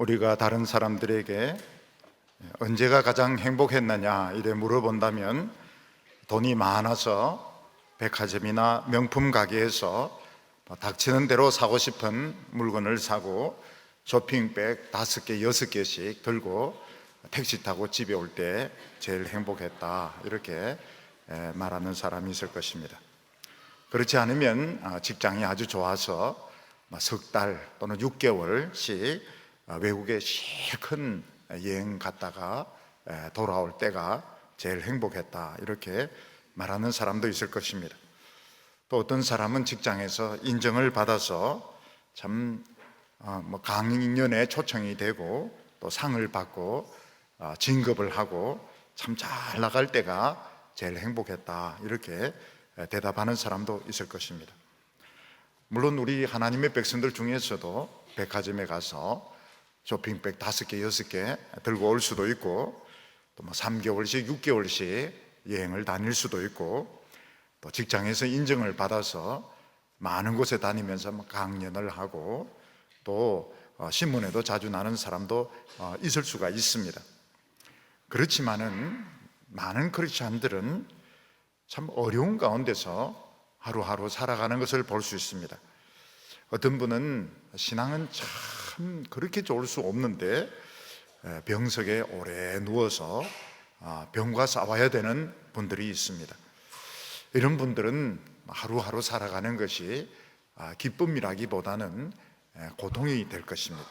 우리가 다른 사람들에게 언제가 가장 행복했느냐 이래 물어본다면 돈이 많아서 백화점이나 명품 가게에서 닥치는 대로 사고 싶은 물건을 사고 쇼핑백 5개, 6개씩 들고 택시 타고 집에 올 때 제일 행복했다 이렇게 말하는 사람이 있을 것입니다. 그렇지 않으면 직장이 아주 좋아서 석 달 또는 6개월씩 외국에 실컷 여행 갔다가 돌아올 때가 제일 행복했다 이렇게 말하는 사람도 있을 것입니다. 또 어떤 사람은 직장에서 인정을 받아서 참 강연에 초청이 되고 또 상을 받고 진급을 하고 참 잘 나갈 때가 제일 행복했다 이렇게 대답하는 사람도 있을 것입니다. 물론 우리 하나님의 백성들 중에서도 백화점에 가서 쇼핑백 5개, 6개 들고 올 수도 있고 또 3개월씩, 6개월씩 여행을 다닐 수도 있고 또 직장에서 인정을 받아서 많은 곳에 다니면서 강연을 하고 또 신문에도 자주 나는 사람도 있을 수가 있습니다. 그렇지만은 많은 크리스찬들은 참 어려운 가운데서 하루하루 살아가는 것을 볼 수 있습니다. 어떤 분은 신앙은 참 그렇게 좋을 수 없는데 병석에 오래 누워서 병과 싸워야 되는 분들이 있습니다. 이런 분들은 하루하루 살아가는 것이 기쁨이라기보다는 고통이 될 것입니다.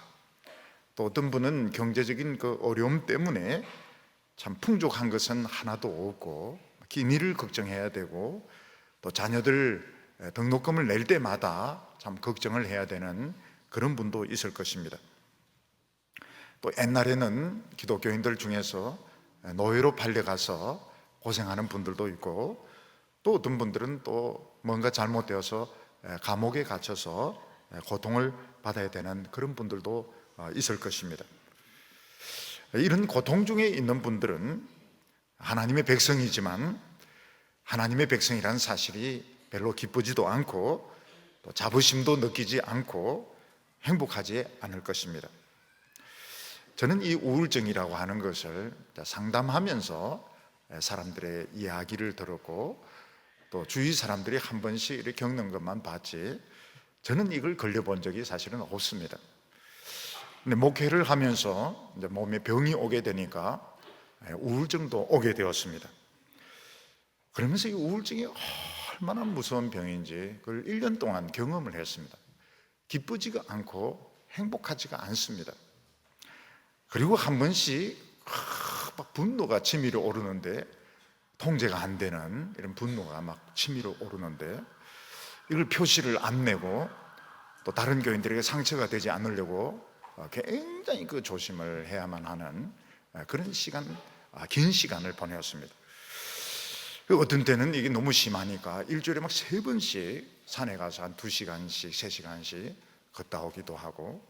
또 어떤 분은 경제적인 그 어려움 때문에 참 풍족한 것은 하나도 없고 기미를 걱정해야 되고 또 자녀들 등록금을 낼 때마다 참 걱정을 해야 되는 그런 분도 있을 것입니다. 또 옛날에는 기독교인들 중에서 노예로 팔려가서 고생하는 분들도 있고 또 어떤 분들은 또 뭔가 잘못되어서 감옥에 갇혀서 고통을 받아야 되는 그런 분들도 있을 것입니다. 이런 고통 중에 있는 분들은 하나님의 백성이지만 하나님의 백성이라는 사실이 별로 기쁘지도 않고 또 자부심도 느끼지 않고 행복하지 않을 것입니다. 저는 이 우울증이라고 하는 것을 상담하면서 사람들의 이야기를 들었고 또 주위 사람들이 한 번씩 이렇게 겪는 것만 봤지 저는 이걸 걸려본 적이 사실은 없습니다. 근데 목회를 하면서 이제 몸에 병이 오게 되니까 우울증도 오게 되었습니다. 그러면서 이 우울증이 얼마나 무서운 병인지 그걸 1년 동안 경험을 했습니다. 기쁘지가 않고 행복하지가 않습니다. 그리고 한 번씩 막 분노가 치밀어 오르는데 통제가 안 되는 이런 분노가 막 치밀어 오르는데 이걸 표시를 안 내고 또 다른 교인들에게 상처가 되지 않으려고 굉장히 그 조심을 해야만 하는 그런 시간, 긴 시간을 보내었습니다. 어떤 때는 이게 너무 심하니까 일주일에 막 3번씩 산에 가서 한 2시간씩, 3시간씩 걷다 오기도 하고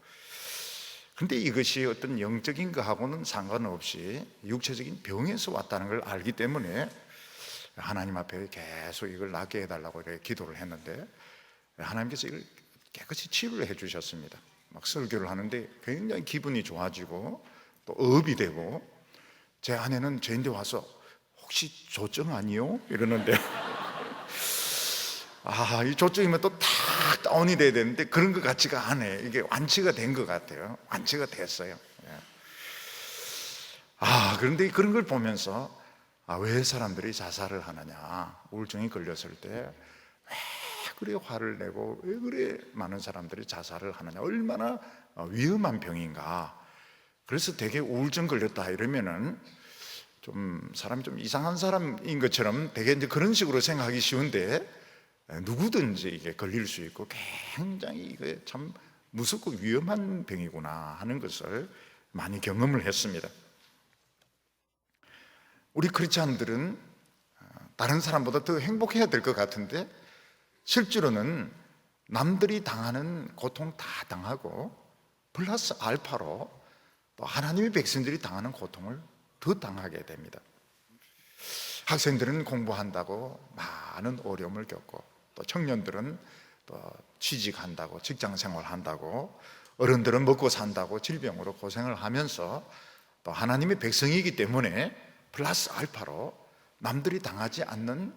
근데 이것이 어떤 영적인 것하고는 상관없이 육체적인 병에서 왔다는 걸 알기 때문에 하나님 앞에 계속 이걸 낫게 해달라고 이렇게 기도를 했는데 하나님께서 이걸 깨끗이 치유를 해 주셨습니다. 막 설교를 하는데 굉장히 기분이 좋아지고 또 업이 되고 제 아내는 저한테 와서 혹시 조증 아니요? 이러는데 이 조증이면 또 다 다운이 돼야 되는데 그런 것 같지가 않아요. 이게 완치가 된 것 같아요. 완치가 됐어요. 그런데 그런 걸 보면서 왜 사람들이 자살을 하느냐, 우울증이 걸렸을 때 왜 그래 화를 내고 왜 그래 많은 사람들이 자살을 하느냐, 얼마나 위험한 병인가. 그래서 되게 우울증 걸렸다 이러면은 사람이 좀 이상한 사람인 것처럼 되게 이제 그런 식으로 생각하기 쉬운데 누구든지 이게 걸릴 수 있고 굉장히 이게 참 무섭고 위험한 병이구나 하는 것을 많이 경험을 했습니다. 우리 크리스찬들은 다른 사람보다 더 행복해야 될 것 같은데 실제로는 남들이 당하는 고통 다 당하고 플러스 알파로 또 하나님의 백성들이 당하는 고통을 더 당하게 됩니다. 학생들은 공부한다고 많은 어려움을 겪고 또 청년들은 또 취직한다고 직장 생활한다고 어른들은 먹고 산다고 질병으로 고생을 하면서 또 하나님의 백성이기 때문에 플러스 알파로 남들이 당하지 않는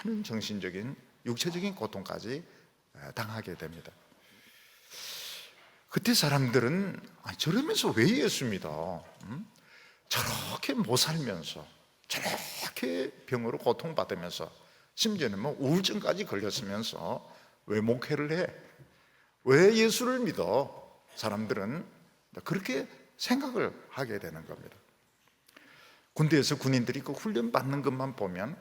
많은 정신적인 육체적인 고통까지 당하게 됩니다. 그때 사람들은 저러면서 왜 예수 믿어? 저렇게 못 살면서 저렇게 병으로 고통받으면서 심지어는 뭐 우울증까지 걸렸으면서 왜 목회를 해? 왜 예수를 믿어? 사람들은 그렇게 생각을 하게 되는 겁니다. 군대에서 군인들이 그 훈련 받는 것만 보면,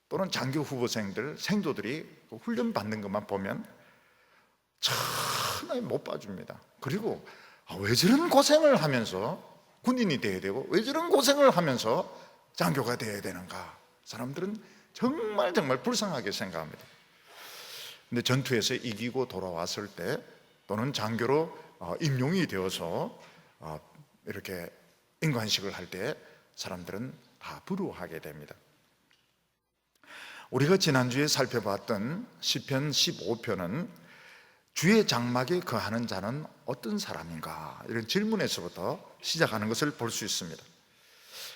또는 장교 후보생들, 생도들이 그 훈련 받는 것만 보면 천하에 못 봐줍니다. 그리고 왜 저런 고생을 하면서 군인이 돼야 되고, 왜 저런 고생을 하면서 장교가 돼야 되는가? 사람들은 정말 불쌍하게 생각합니다. 근데 전투에서 이기고 돌아왔을 때, 또는 장교로 임용이 되어서 이렇게 인관식을 할 때 사람들은 다 부러워하게 됩니다. 우리가 지난주에 살펴봤던 시편 15편은 주의 장막에 거하는 자는 어떤 사람인가? 이런 질문에서부터 시작하는 것을 볼 수 있습니다.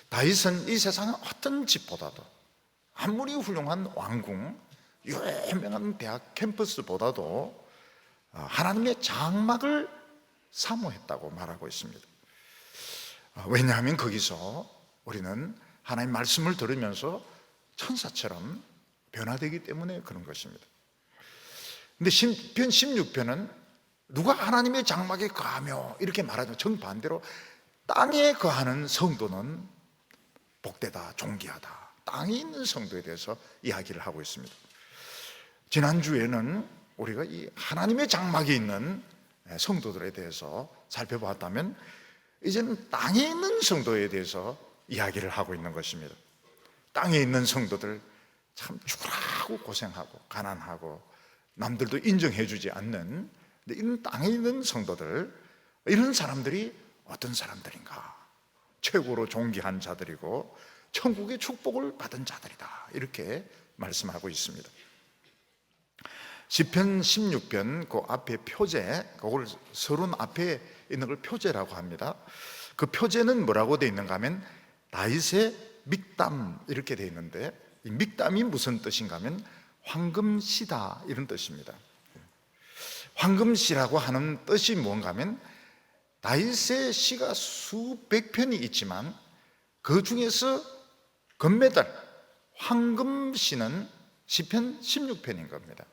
다윗은 이 세상의 어떤 집보다도, 아무리 훌륭한 왕궁, 유명한 대학 캠퍼스보다도 하나님의 장막을 사모했다고 말하고 있습니다. 왜냐하면 거기서 우리는 하나님의 말씀을 들으면서 천사처럼 변화되기 때문에 그런 것입니다. 근데 시편 16편은 누가 하나님의 장막에 거하며 이렇게 말하죠. 정반대로 땅에 거하는 성도는 복되다, 존귀하다, 땅에 있는 성도에 대해서 이야기를 하고 있습니다. 지난주에는 우리가 이 하나님의 장막에 있는 성도들에 대해서 살펴봤다면, 이제는 땅에 있는 성도에 대해서 이야기를 하고 있는 것입니다. 땅에 있는 성도들, 참 죽으라고 고생하고 가난하고 남들도 인정해 주지 않는 이런 땅에 있는 성도들, 이런 사람들이 어떤 사람들인가? 최고로 존귀한 자들이고 천국의 축복을 받은 자들이다, 이렇게 말씀하고 있습니다. 시편 16편 그 앞에 표제, 그걸 서론 앞에 있는 걸 표제라고 합니다. 그 표제는 뭐라고 되어 있는가 하면 다윗의 믹담 이렇게 되어 있는데, 이 믹담이 무슨 뜻인가 하면 황금시다, 이런 뜻입니다. 황금시라고 하는 뜻이 뭔가 하면 다윗의 시가 수백 편이 있지만 그 중에서 금메달 황금시는 시편 16편인 겁니다.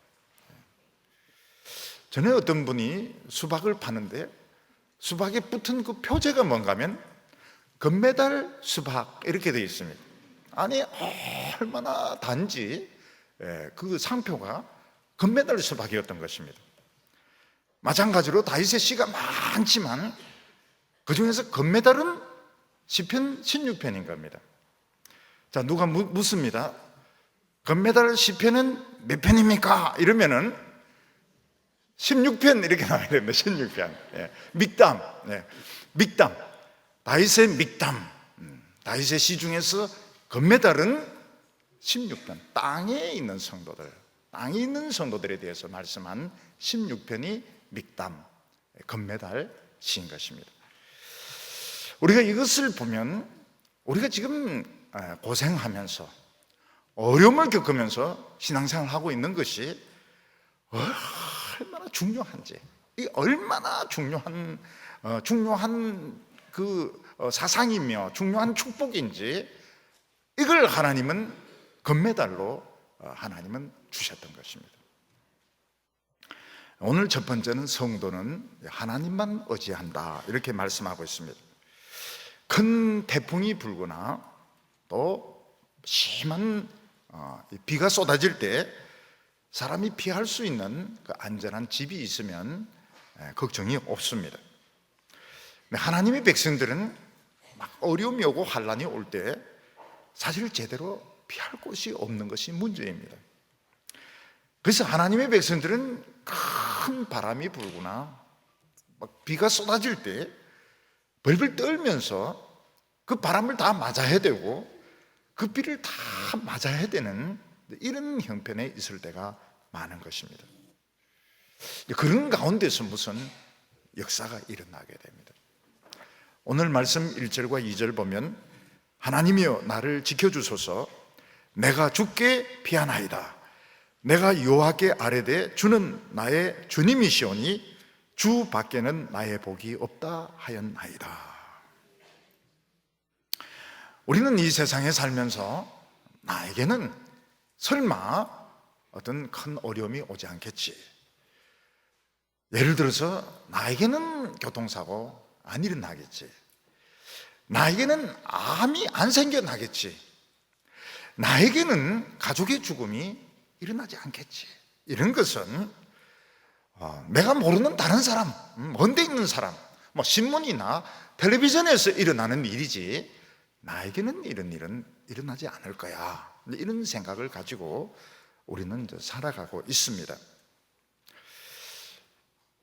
전에 어떤 분이 수박을 파는데 수박에 붙은 그 표제가 뭔가 하면 금메달 수박 이렇게 되어 있습니다. 아니 얼마나 단지 그 상표가 금메달 수박이었던 것입니다. 마찬가지로 다윗의 시가 많지만 그 중에서 금메달은 시편 16편인 겁니다. 자, 누가 묻습니다. 금메달 시편은 몇 편입니까? 이러면은 16편 이렇게 나와야 됩니다. 16편. 믹담. 믹담. 다윗의 믹담. 다윗의 시 중에서 금메달은 16편. 땅에 있는 성도들, 땅에 있는 성도들에 대해서 말씀한 16편이 믹담, 금메달 시인 것입니다. 우리가 이것을 보면 우리가 지금 고생하면서 어려움을 겪으면서 신앙생활을 하고 있는 것이 얼마나 중요한지, 이 얼마나 중요한 그 사상이며 중요한 축복인지, 이걸 하나님은 금메달로 하나님은 주셨던 것입니다. 오늘 첫 번째는 성도는 하나님만 의지한다, 이렇게 말씀하고 있습니다. 큰 태풍이 불거나 또 심한 비가 쏟아질 때 사람이 피할 수 있는 그 안전한 집이 있으면 걱정이 없습니다. 하나님의 백성들은 막 어려움이 오고 환난이 올 때 사실 제대로 피할 곳이 없는 것이 문제입니다. 그래서 하나님의 백성들은 큰 바람이 불거나 막 비가 쏟아질 때 벌벌 떨면서 그 바람을 다 맞아야 되고 그 비를 다 맞아야 되는 이런 형편에 있을 때가 많은 것입니다. 그런 가운데서 무슨 역사가 일어나게 됩니다. 오늘 말씀 1절과 2절 보면 하나님이여 나를 지켜주소서 내가 주께 피하나이다. 내가 여호와께 아뢰되 주는 나의 주님이시오니 주 밖에는 나의 복이 없다 하였나이다. 우리는 이 세상에 살면서 나에게는 설마 어떤 큰 어려움이 오지 않겠지, 예를 들어서 나에게는 교통사고 안 일어나겠지, 나에게는 암이 안 생겨나겠지, 나에게는 가족의 죽음이 일어나지 않겠지, 이런 것은 내가 모르는 다른 사람, 먼 데 있는 사람, 신문이나 텔레비전에서 일어나는 일이지 나에게는 이런 일은 일어나지 않을 거야, 이런 생각을 가지고 우리는 살아가고 있습니다.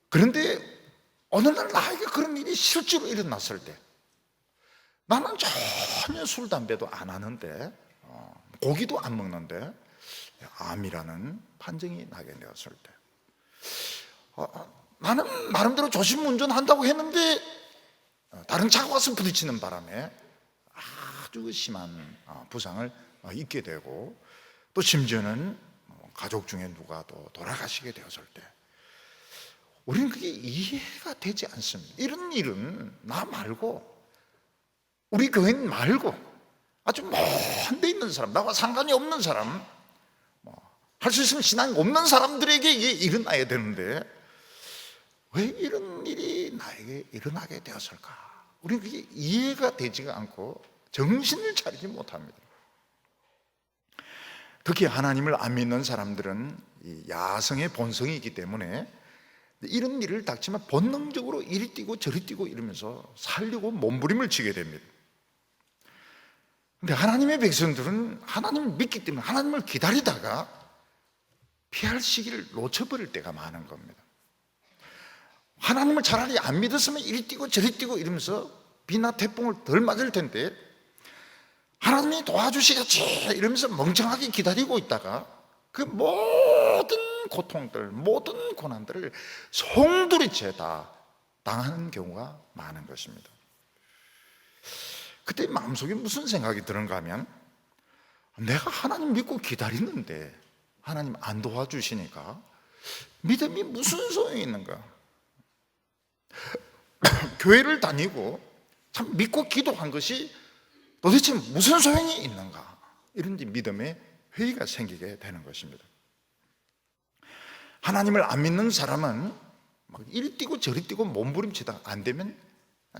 그런데 어느 날 나에게 그런 일이 실제로 일어났을 때, 나는 전혀 술, 담배도 안 하는데 고기도 안 먹는데 암이라는 판정이 나게 되었을 때, 나는 나름대로 조심 운전한다고 했는데 다른 차가 와서 부딪히는 바람에 아주 심한 부상을 입게 되고, 또 심지어는 가족 중에 누가 또 돌아가시게 되었을 때 우리는 그게 이해가 되지 않습니다. 이런 일은 나 말고, 우리 교인 말고 아주 먼 데 있는 사람, 나와 상관이 없는 사람, 할 수 있으면 신앙이 없는 사람들에게 이게 일어나야 되는데 왜 이런 일이 나에게 일어나게 되었을까? 우리는 그게 이해가 되지가 않고 정신을 차리지 못합니다. 특히 하나님을 안 믿는 사람들은 이 야성의 본성이 있기 때문에 이런 일을 닥치면 본능적으로 이리 뛰고 저리 뛰고 이러면서 살려고 몸부림을 치게 됩니다. 그런데 하나님의 백성들은 하나님을 믿기 때문에 하나님을 기다리다가 피할 시기를 놓쳐버릴 때가 많은 겁니다. 하나님을 차라리 안 믿었으면 이리 뛰고 저리 뛰고 이러면서 비나 태풍을 덜 맞을 텐데 하나님이 도와주시겠지 이러면서 멍청하게 기다리고 있다가 그 모든 고통들, 모든 고난들을 송두리째 다 당하는 경우가 많은 것입니다. 그때 마음속에 무슨 생각이 드는가 하면, 내가 하나님 믿고 기다리는데 하나님 안 도와주시니까 믿음이 무슨 소용이 있는가? 교회를 다니고 참 믿고 기도한 것이 도대체 무슨 소용이 있는가? 이런 믿음의 회의가 생기게 되는 것입니다. 하나님을 안 믿는 사람은 막 이리 뛰고 저리 뛰고 몸부림치다가 안 되면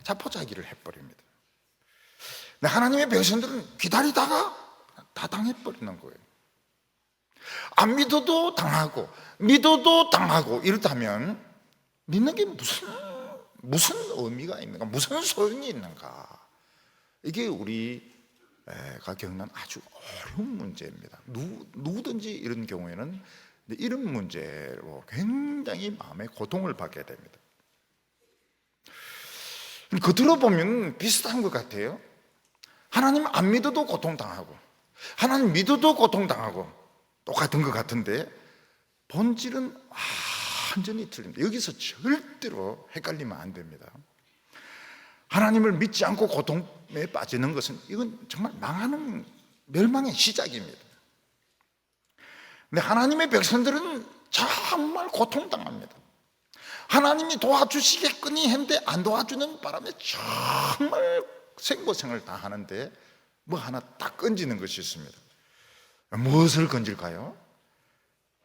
자포자기를 해버립니다. 근데 하나님의 백성들은 기다리다가 다 당해버리는 거예요. 안 믿어도 당하고 믿어도 당하고 이렇다면 믿는 게 무슨 의미가 있는가? 무슨 소용이 있는가? 이게 우리가 겪는 아주 어려운 문제입니다. 누구든지 이런 경우에는 이런 문제로 굉장히 마음의 고통을 받게 됩니다. 겉으로 보면 비슷한 것 같아요. 하나님 안 믿어도 고통당하고 하나님 믿어도 고통당하고 똑같은 것 같은데 본질은 완전히 틀립니다. 여기서 절대로 헷갈리면 안 됩니다. 하나님을 믿지 않고 고통에 빠지는 것은 이건 정말 망하는 멸망의 시작입니다. 근데 하나님의 백성들은 정말 고통당합니다. 하나님이 도와주시겠거니 했는데 안 도와주는 바람에 정말 생고생을 다 하는데 뭐 하나 딱 건지는 것이 있습니다. 무엇을 건질까요?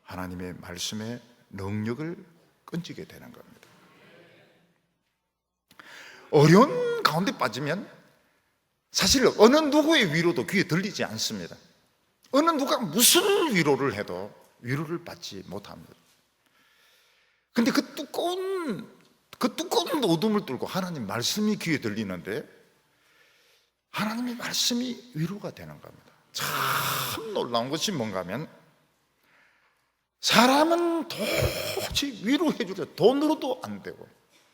하나님의 말씀의 능력을 건지게 되는 겁니다. 어려운 가운데 빠지면 사실 어느 누구의 위로도 귀에 들리지 않습니다. 어느 누가 무슨 위로를 해도 위로를 받지 못합니다. 근데 그 두꺼운 어둠을 뚫고 하나님 말씀이 귀에 들리는데 하나님의 말씀이 위로가 되는 겁니다. 참 놀라운 것이 뭔가 하면 사람은 도저히 위로해 주려 돈으로도 안 되고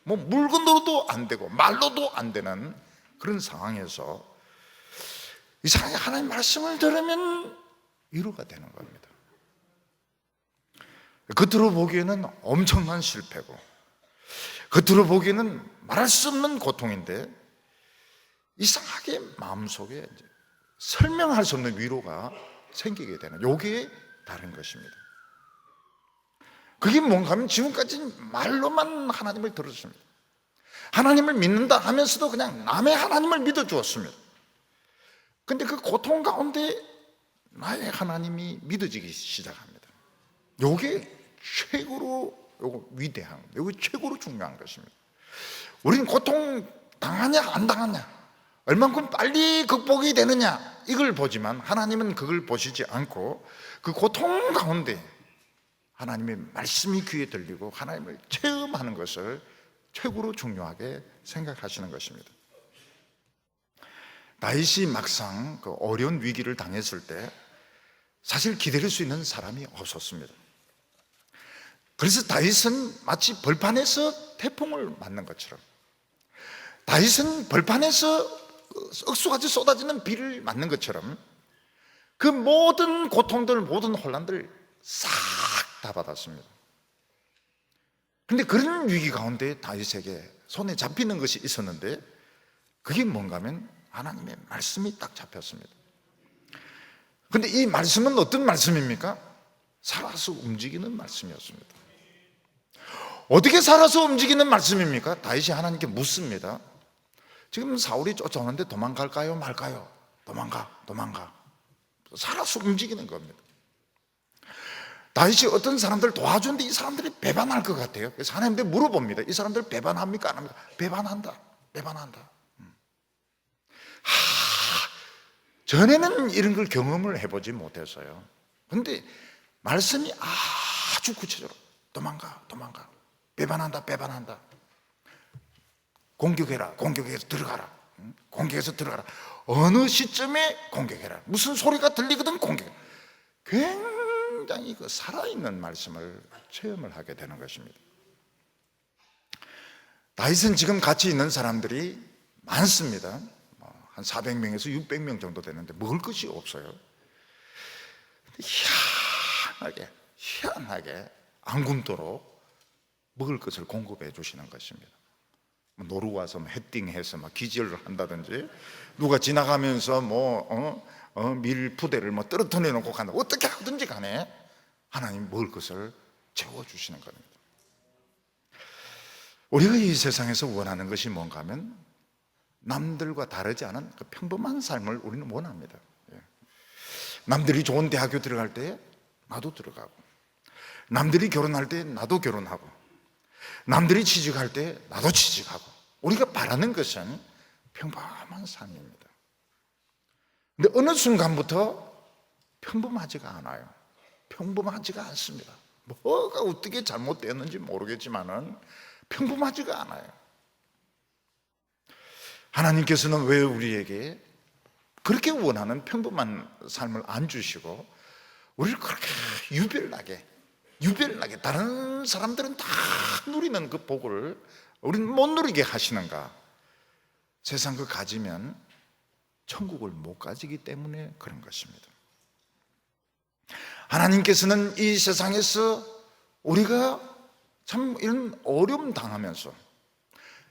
뭐 물건으로도 안 되고 말로도 안 되는 그런 상황에서 이상하게 하나님 말씀을 들으면 위로가 되는 겁니다. 겉으로 보기에는 엄청난 실패고 겉으로 보기에는 말할 수 없는 고통인데 이상하게 마음속에 설명할 수 없는 위로가 생기게 되는, 요게 다른 것입니다. 그게 뭔가 하면 지금까지 말로만 하나님을 들었습니다. 하나님을 믿는다 하면서도 그냥 남의 하나님을 믿어주었습니다. 근데 그 고통 가운데 나의 하나님이 믿어지기 시작합니다. 요게 최고로 위대한, 요게 최고로 중요한 것입니다. 우리는 고통 당하냐 안 당하냐, 얼만큼 빨리 극복이 되느냐, 이걸 보지만 하나님은 그걸 보시지 않고 그 고통 가운데 하나님의 말씀이 귀에 들리고 하나님을 체험하는 것을 최고로 중요하게 생각하시는 것입니다. 다윗이 막상 그 어려운 위기를 당했을 때 사실 기다릴 수 있는 사람이 없었습니다. 그래서 다윗은 마치 벌판에서 태풍을 맞는 것처럼, 다윗은 벌판에서 억수같이 쏟아지는 비를 맞는 것처럼 그 모든 고통들, 모든 혼란들 싹 다 받았습니다. 그런데 그런 위기 가운데 다윗에게 손에 잡히는 것이 있었는데, 그게 뭔가 하면 하나님의 말씀이 딱 잡혔습니다. 그런데 이 말씀은 어떤 말씀입니까? 살아서 움직이는 말씀이었습니다. 어떻게 살아서 움직이는 말씀입니까? 다윗이 하나님께 묻습니다. 지금 사울이 쫓아오는데 도망갈까요 말까요? 도망가. 살아서 움직이는 겁니다. 다윗이 어떤 사람들 도와주는데 이 사람들이 배반할 것 같아요. 그래서 하나님한테 물어봅니다. 이 사람들 배반합니까 안 합니까? 배반한다. 전에는 이런 걸 경험을 해보지 못했어요. 그런데 말씀이 아주 구체적으로 도망가. 배반한다. 공격해서 들어가라. 공격해서 들어가라. 어느 시점에 공격해라. 무슨 소리가 들리거든 공격해. 굉장히 그 살아있는 말씀을 체험을 하게 되는 것입니다. 다윗은 지금 같이 있는 사람들이 많습니다. 한 400명에서 600명 정도 되는데 먹을 것이 없어요. 희한하게 안 굶도록 먹을 것을 공급해 주시는 것입니다. 노루 와서 헤딩해서 막 기절을 한다든지, 누가 지나가면서 밀 부대를 떨어뜨려 놓고 간다, 어떻게 하든지 간에 하나님 먹을 것을 채워주시는 겁니다. 우리가 이 세상에서 원하는 것이 뭔가 하면 남들과 다르지 않은 그 평범한 삶을 우리는 원합니다. 남들이 좋은 대학교 들어갈 때 나도 들어가고, 남들이 결혼할 때 나도 결혼하고, 남들이 취직할 때 나도 취직하고, 우리가 바라는 것은 평범한 삶입니다. 근데 어느 순간부터 평범하지가 않아요. 평범하지가 않습니다. 뭐가 어떻게 잘못되었는지 모르겠지만은 평범하지가 않아요. 하나님께서는 왜 우리에게 그렇게 원하는 평범한 삶을 안 주시고 우리를 그렇게 유별나게 다른 사람들은 다 누리는 그 복을 우리는 못 누리게 하시는가? 세상 그 가지면 천국을 못 가지기 때문에 그런 것입니다. 하나님께서는 이 세상에서 우리가 참 이런 어려움 당하면서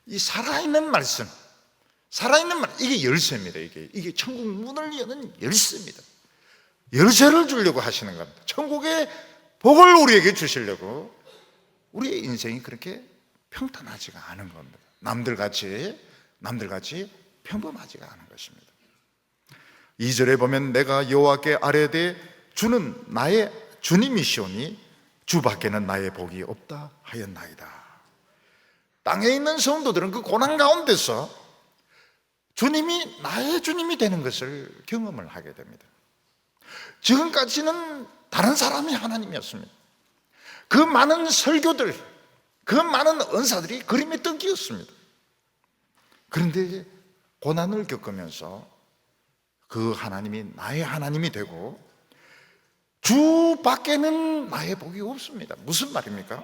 이 살아있는 말씀, 이게 열쇠입니다. 이게 천국 문을 여는 열쇠입니다. 열쇠를 주려고 하시는 겁니다. 천국의 복을 우리에게 주시려고. 우리의 인생이 그렇게 평탄하지가 않은 겁니다. 남들같이 평범하지가 않은 것입니다. 2절에 보면 내가 여호와께 아뢰되 주는 나의 주님이시오니 주 밖에는 나의 복이 없다 하였나이다. 땅에 있는 성도들은 그 고난 가운데서 주님이 나의 주님이 되는 것을 경험을 하게 됩니다. 지금까지는 다른 사람이 하나님이었습니다. 그 많은 설교들, 그 많은 은사들이 그림의 떡이었습니다. 그런데 고난을 겪으면서 그 하나님이 나의 하나님이 되고 주 밖에는 나의 복이 없습니다. 무슨 말입니까?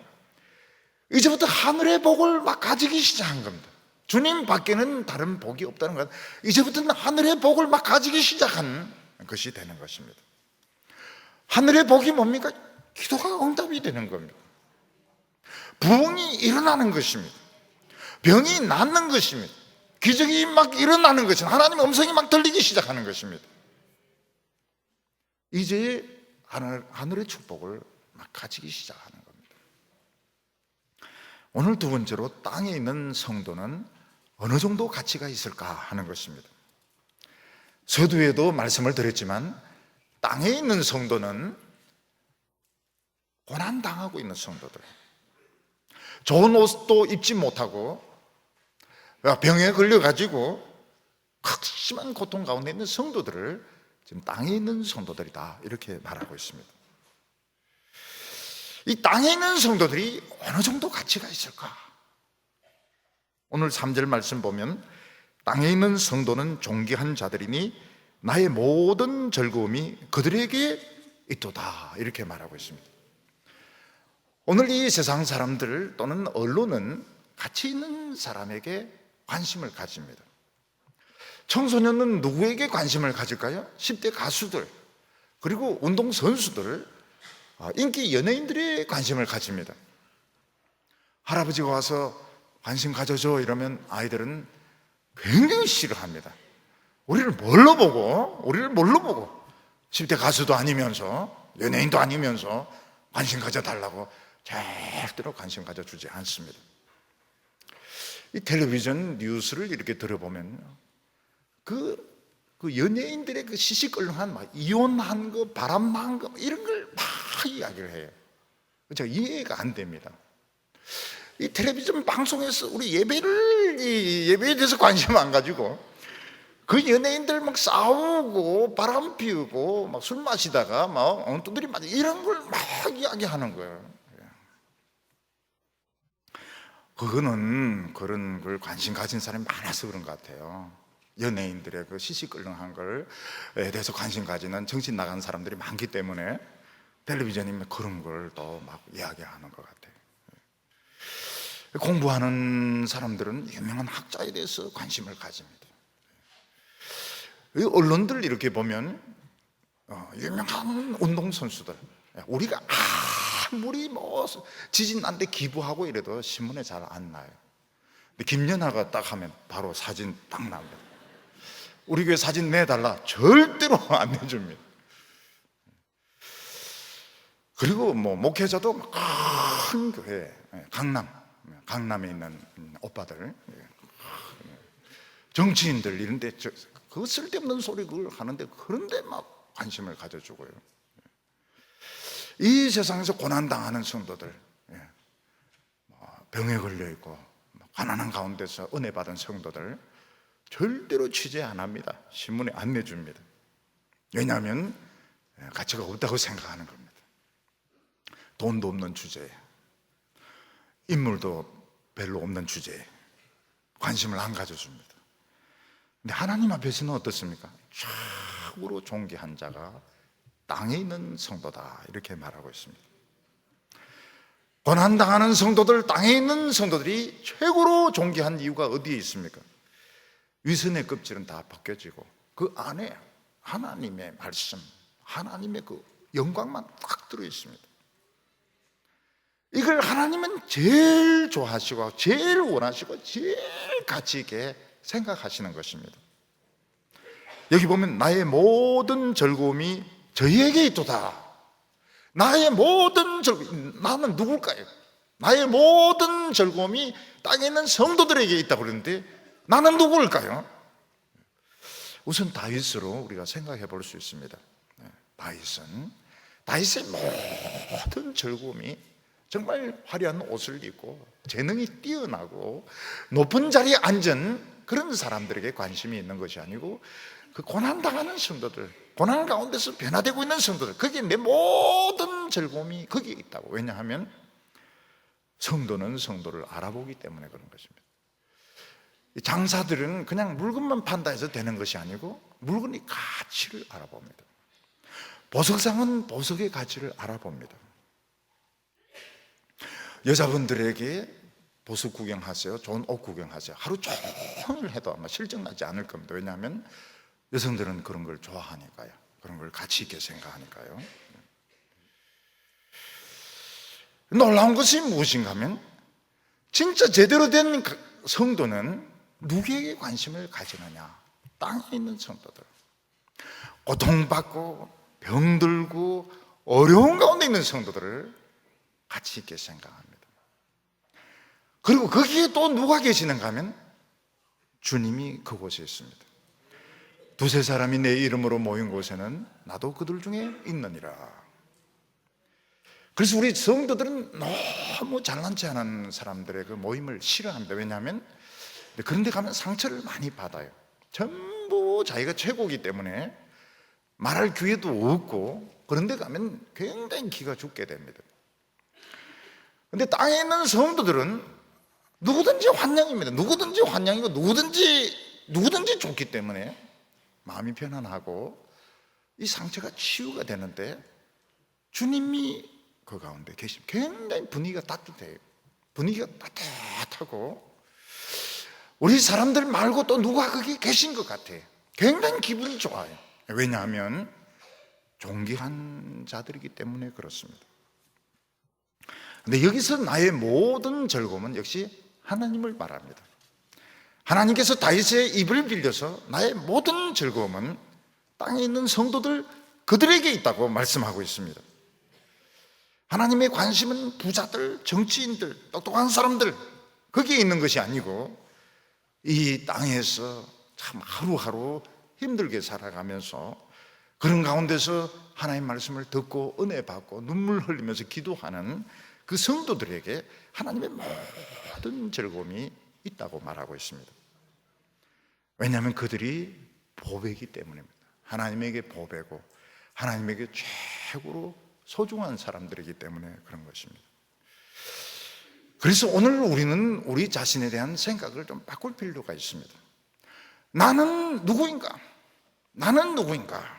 이제부터 하늘의 복을 막 가지기 시작한 겁니다. 주님 밖에는 다른 복이 없다는 것, 이제부터는 하늘의 복을 막 가지기 시작한 것이 되는 것입니다. 하늘의 복이 뭡니까? 기도가 응답이 되는 겁니다. 부흥이 일어나는 것입니다. 병이 낫는 것입니다. 기적이 막 일어나는 것입니다. 하나님의 음성이 막 들리기 시작하는 것입니다. 이제 하늘의 축복을 막 가지기 시작하는 겁니다. 오늘 두 번째로 땅에 있는 성도는 어느 정도 가치가 있을까 하는 것입니다. 서두에도 말씀을 드렸지만 땅에 있는 성도는 고난당하고 있는 성도들, 좋은 옷도 입지 못하고 병에 걸려가지고 극심한 고통 가운데 있는 성도들을 지금 땅에 있는 성도들이다 이렇게 말하고 있습니다. 이 땅에 있는 성도들이 어느 정도 가치가 있을까? 오늘 3절 말씀 보면 땅에 있는 성도는 존귀한 자들이니 나의 모든 즐거움이 그들에게 있도다 이렇게 말하고 있습니다. 오늘 이 세상 사람들 또는 언론은 가치 있는 사람에게 관심을 가집니다. 청소년은 누구에게 관심을 가질까요? 10대 가수들, 그리고 운동선수들, 인기 연예인들의 관심을 가집니다. 할아버지가 와서 관심 가져줘 이러면 아이들은 굉장히 싫어합니다. 우리를 뭘로 보고 10대 가수도 아니면서 연예인도 아니면서 관심 가져달라고 절대로 관심 가져주지 않습니다. 이 텔레비전 뉴스를 이렇게 들어보면 그 연예인들의 그 시시껄렁한 막 이혼한 거, 바람난 거 이런 걸 막 이야기를 해요. 제가 이해가 안 됩니다. 이 텔레비전 방송에서 우리 예배에 대해서 관심 안 가지고 그 연예인들 막 싸우고 바람 피우고 막 술 마시다가 막 엉뚱들이 맞아 이런 걸 막 이야기하는 거예요. 그거는 그런 걸 관심 가진 사람이 많아서 그런 것 같아요. 연예인들의 그 시시끌렁한 걸에 대해서 관심 가지는 정신 나간 사람들이 많기 때문에 텔레비전이면 그런 걸 또 막 이야기하는 것 같아요. 공부하는 사람들은 유명한 학자에 대해서 관심을 가집니다. 언론들 이렇게 보면 유명한 운동선수들, 우리가 아무리 뭐 지진 난데 기부하고 이래도 신문에 잘 안 나요. 근데 김연아가 딱 하면 바로 사진 딱 나옵니다. 우리 교회 사진 내달라 절대로 안 내줍니다. 그리고 뭐 목회자도 큰 교회, 강남에 있는 오빠들, 정치인들 이런데 그 쓸데없는 소리 그걸 하는데 그런데 막 관심을 가져주고요. 이 세상에서 고난당하는 성도들, 병에 걸려있고 가난한 가운데서 은혜 받은 성도들 절대로 취재 안 합니다. 신문에 안 내줍니다. 왜냐하면 가치가 없다고 생각하는 겁니다. 돈도 없는 주제에, 인물도 별로 없는 주제에 관심을 안 가져줍니다. 근데 하나님 앞에서는 어떻습니까? 최고로 존귀한 자가 땅에 있는 성도다 이렇게 말하고 있습니다. 고난당하는 성도들, 땅에 있는 성도들이 최고로 존귀한 이유가 어디에 있습니까? 위선의 껍질은 다 벗겨지고 그 안에 하나님의 말씀, 하나님의 그 영광만 꽉 들어 있습니다. 이걸 하나님은 제일 좋아하시고 제일 원하시고 제일 가치 있게 생각하시는 것입니다. 여기 보면 나의 모든 즐거움이 저희에게 있도다. 나의 모든 즐거움, 나는 누굴까요? 나의 모든 즐거움이 땅에 있는 성도들에게 있다고 그러는데 나는 누구일까요? 우선 다윗으로 우리가 생각해 볼 수 있습니다. 다윗의 모든 즐거움이 정말 화려한 옷을 입고 재능이 뛰어나고 높은 자리에 앉은 그런 사람들에게 관심이 있는 것이 아니고 그 고난당하는 성도들, 고난 가운데서 변화되고 있는 성도들, 거기에 내 모든 즐거움이 거기에 있다고. 왜냐하면 성도는 성도를 알아보기 때문에 그런 것입니다. 장사들은 그냥 물건만 판다 해서 되는 것이 아니고 물건의 가치를 알아봅니다. 보석상은 보석의 가치를 알아봅니다. 여자분들에게 보석 구경하세요, 좋은 옷 구경하세요. 하루 종일 해도 아마 실증나지 않을 겁니다. 왜냐하면 여성들은 그런 걸 좋아하니까요. 그런 걸 가치 있게 생각하니까요. 놀라운 것이 무엇인가 하면 진짜 제대로 된 성도는 누구에게 관심을 가지느냐? 땅에 있는 성도들, 고통받고 병들고 어려운 가운데 있는 성도들을 가치 있게 생각합니다. 그리고 거기에 또 누가 계시는가 하면 주님이 그곳에 있습니다. 두세 사람이 내 이름으로 모인 곳에는 나도 그들 중에 있느니라. 그래서 우리 성도들은 너무 잘난 체 하는 사람들의 그 모임을 싫어합니다. 왜냐하면 그런 데 가면 상처를 많이 받아요. 전부 자기가 최고이기 때문에 말할 기회도 없고 그런 데 가면 굉장히 기가 죽게 됩니다. 근데 땅에 있는 성도들은 누구든지 환영입니다. 누구든지 환영이고 누구든지 좋기 때문에 마음이 편안하고 이 상처가 치유가 되는데 주님이 그 가운데 계시면 굉장히 분위기가 따뜻해요. 분위기가 따뜻하고 우리 사람들 말고 또 누가 거기 계신 것 같아요. 굉장히 기분이 좋아요. 왜냐하면 존귀한 자들이기 때문에 그렇습니다. 근데 여기서 나의 모든 즐거움은 역시 하나님을 말합니다. 하나님께서 다윗의 입을 빌려서 나의 모든 즐거움은 땅에 있는 성도들 그들에게 있다고 말씀하고 있습니다. 하나님의 관심은 부자들, 정치인들, 똑똑한 사람들 거기에 있는 것이 아니고 이 땅에서 참 하루하루 힘들게 살아가면서 그런 가운데서 하나님의 말씀을 듣고 은혜 받고 눈물 흘리면서 기도하는 그 성도들에게 하나님의 모든 즐거움이 있다고 말하고 있습니다. 왜냐하면 그들이 보배이기 때문입니다. 하나님에게 보배고 하나님에게 최고로 소중한 사람들이기 때문에 그런 것입니다. 그래서 오늘 우리는 우리 자신에 대한 생각을 좀 바꿀 필요가 있습니다. 나는 누구인가? 나는 누구인가?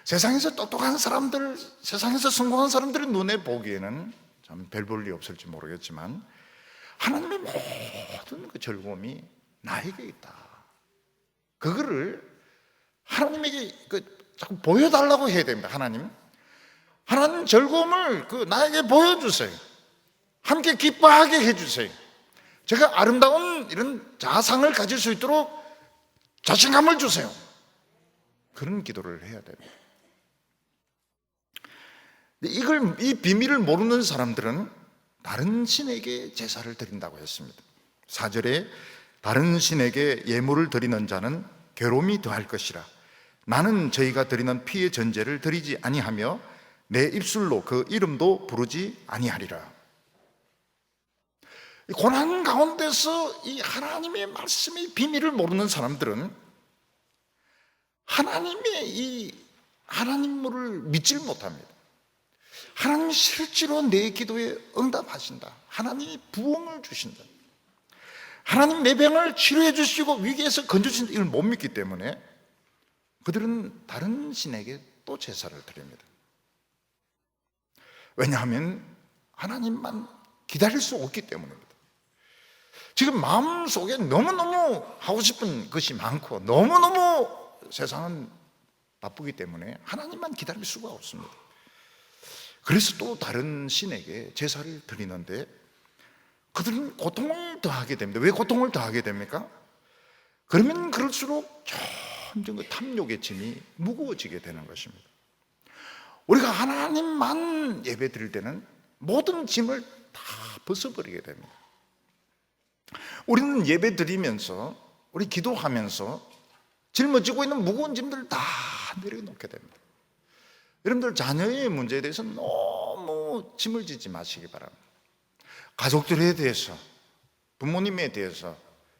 세상에서 똑똑한 사람들, 세상에서 성공한 사람들의 눈에 보기에는 참 별 볼 일 없을지 모르겠지만 하나님의 모든 그 즐거움이 나에게 있다. 그거를 하나님에게 자꾸 보여달라고 해야 됩니다. 하나님 즐거움을 나에게 보여주세요. 함께 기뻐하게 해주세요. 제가 아름다운 이런 자상을 가질 수 있도록 자신감을 주세요. 그런 기도를 해야 됩니다. 이 비밀을 모르는 사람들은 다른 신에게 제사를 드린다고 했습니다. 4절에 다른 신에게 예물을 드리는 자는 괴로움이 더할 것이라. 나는 저희가 드리는 피의 전제를 드리지 아니하며 내 입술로 그 이름도 부르지 아니하리라. 고난 가운데서 이 하나님의 말씀의 비밀을 모르는 사람들은 하나님의 이 하나님을 믿질 못합니다. 하나님이 실제로 내 기도에 응답하신다. 하나님이 부흥을 주신다. 하나님 내 병을 치료해 주시고 위기에서 건져주신다. 이걸 못 믿기 때문에 그들은 다른 신에게 또 제사를 드립니다. 왜냐하면 하나님만 기다릴 수 없기 때문입니다. 지금 마음속에 너무너무 하고 싶은 것이 많고 너무너무 세상은 바쁘기 때문에 하나님만 기다릴 수가 없습니다. 그래서 또 다른 신에게 제사를 드리는데 그들은 고통을 더하게 됩니다. 왜 고통을 더하게 됩니까? 그러면 그럴수록 점점 그 탐욕의 짐이 무거워지게 되는 것입니다. 우리가 하나님만 예배 드릴 때는 모든 짐을 다 벗어버리게 됩니다. 우리는 예배 드리면서 우리 기도하면서 짊어지고 있는 무거운 짐들을 다 내려놓게 됩니다. 여러분들 자녀의 문제에 대해서 너무 짐을 지지 마시기 바랍니다. 가족들에 대해서, 부모님에 대해서,